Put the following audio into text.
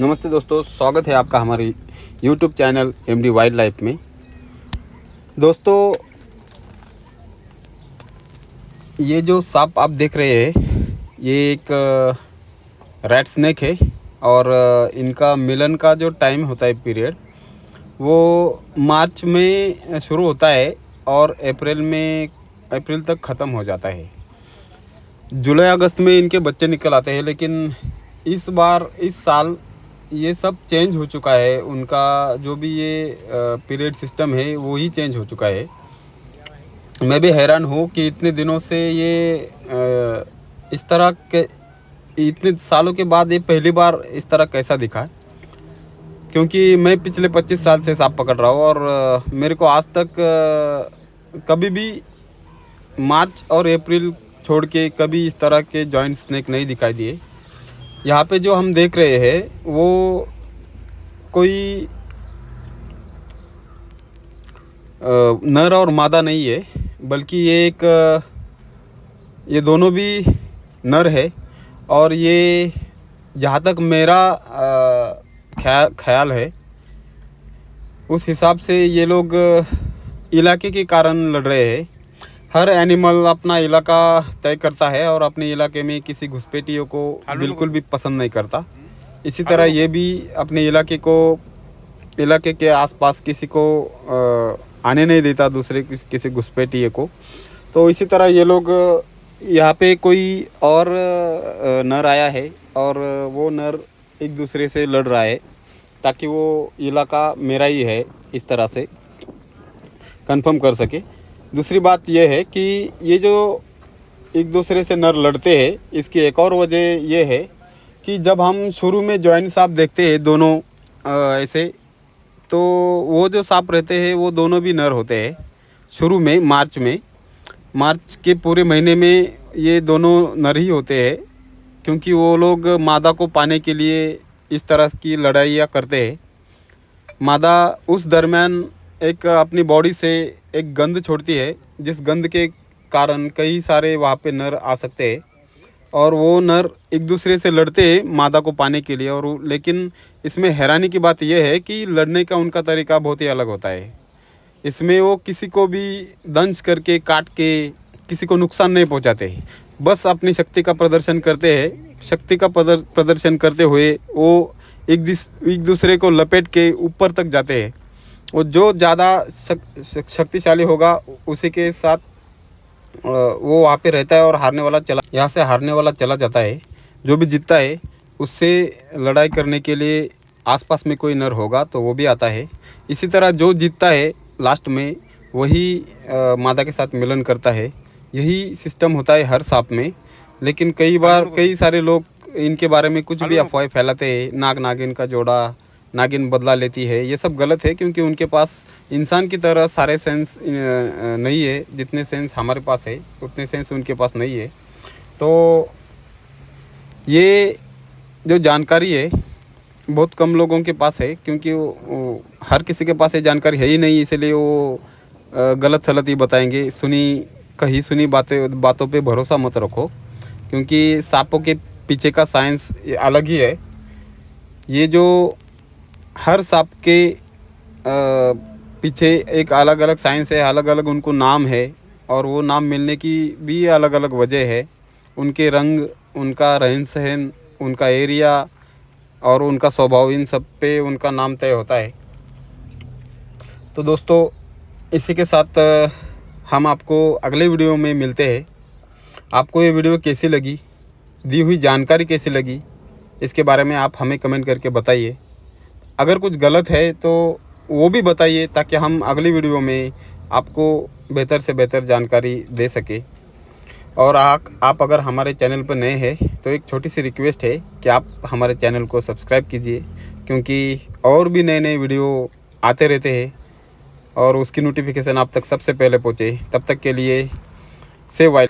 नमस्ते दोस्तों, स्वागत है आपका हमारे YouTube channel MD wild life में। दोस्तों, ये जो सांप आप देख रहे हैं, ये एक रैट स्नेक है और इनका मिलन का जो टाइम होता है पीरियड, वो मार्च में शुरू होता है और अप्रैल तक ख़त्म हो जाता है। जुलाई अगस्त में इनके बच्चे निकल आते हैं, लेकिन इस साल ये सब चेंज हो चुका है। उनका जो भी ये पीरियड सिस्टम है वो ही चेंज हो चुका है। मैं भी हैरान हूँ कि इतने दिनों से ये इस तरह के, इतने सालों के बाद ये पहली बार इस तरह कैसा दिखा। क्योंकि मैं पिछले 25 साल से सांप पकड़ रहा हूँ और मेरे को आज तक कभी भी मार्च और अप्रैल छोड़ के कभी इस तरह के जॉइंट स्नेक नहीं दिखाई दिए। यहाँ पे जो हम देख रहे हैं वो कोई नर और मादा नहीं है, बल्कि ये दोनों भी नर है। और ये जहाँ तक मेरा ख्याल है, उस हिसाब से ये लोग इलाके के कारण लड़ रहे हैं। हर एनिमल अपना इलाका तय करता है और अपने इलाके में किसी घुसपैठियों को बिल्कुल भी पसंद नहीं करता। इसी तरह ये भी अपने इलाके के आसपास किसी को आने नहीं देता, दूसरे किसी घुसपैठिए को। तो इसी तरह ये लोग यहाँ पे कोई और नर आया है और वो नर एक दूसरे से लड़ रहा है ताकि वो इलाका मेरा ही है, इस तरह से कंफर्म कर सके। दूसरी बात यह है कि ये जो एक दूसरे से नर लड़ते हैं, इसकी एक और वजह यह है कि जब हम शुरू में जॉइंट सांप देखते हैं दोनों ऐसे, तो वो जो सांप रहते हैं वो दोनों भी नर होते हैं। शुरू में मार्च के पूरे महीने में ये दोनों नर ही होते हैं, क्योंकि वो लोग मादा को पाने के लिए इस तरह की लड़ाइयाँ करते हैं। मादा उस दरमियान एक अपनी बॉडी से एक गंध छोड़ती है, जिस गंध के कारण कई सारे वहाँ पे नर आ सकते हैं और वो नर एक दूसरे से लड़ते हैं मादा को पाने के लिए। और लेकिन इसमें हैरानी की बात यह है कि लड़ने का उनका तरीका बहुत ही अलग होता है। इसमें वो किसी को भी दंश करके, काट के किसी को नुकसान नहीं पहुँचाते, बस अपनी शक्ति का प्रदर्शन करते हैं। शक्ति का प्रदर्शन करते हुए वो एक दूसरे को लपेट के ऊपर तक जाते हैं। वो जो ज़्यादा शक्तिशाली होगा उसी के साथ वो वहाँ पे रहता है और यहाँ से हारने वाला चला जाता है। जो भी जीतता है उससे लड़ाई करने के लिए आसपास में कोई नर होगा तो वो भी आता है। इसी तरह जो जीतता है लास्ट में वही मादा के साथ मिलन करता है। यही सिस्टम होता है हर सांप में। लेकिन कई सारे लोग इनके बारे में कुछ भी अफवाहें फैलाते हैं। नागिन का जोड़ा, नागिन बदला लेती है, ये सब गलत है, क्योंकि उनके पास इंसान की तरह सारे सेंस नहीं है। जितने सेंस हमारे पास है उतने सेंस उनके पास नहीं है। तो ये जो जानकारी है बहुत कम लोगों के पास है, क्योंकि वो हर किसी के पास ये जानकारी है ही नहीं, इसलिए वो गलत सलत ही बताएंगे। कही सुनी बातों पे भरोसा मत रखो, क्योंकि सांपों के पीछे का साइंस अलग ही है। ये जो हर सांप के पीछे एक अलग अलग साइंस है, अलग अलग उनको नाम है, और वो नाम मिलने की भी अलग अलग वजह है। उनके रंग, उनका रहन सहन, उनका एरिया और उनका स्वभाव, इन सब पे उनका नाम तय होता है। तो दोस्तों, इसी के साथ हम आपको अगले वीडियो में मिलते हैं। आपको ये वीडियो कैसी लगी, दी हुई जानकारी कैसी लगी, इसके बारे में आप हमें कमेंट करके बताइए। अगर कुछ गलत है तो वो भी बताइए, ताकि हम अगली वीडियो में आपको बेहतर से बेहतर जानकारी दे सके। और आप अगर हमारे चैनल पर नए हैं तो एक छोटी सी रिक्वेस्ट है कि आप हमारे चैनल को सब्सक्राइब कीजिए, क्योंकि और भी नए नए वीडियो आते रहते हैं और उसकी नोटिफिकेशन आप तक सबसे पहले पहुँचे। तब तक के लिए सेव वाइल्ड।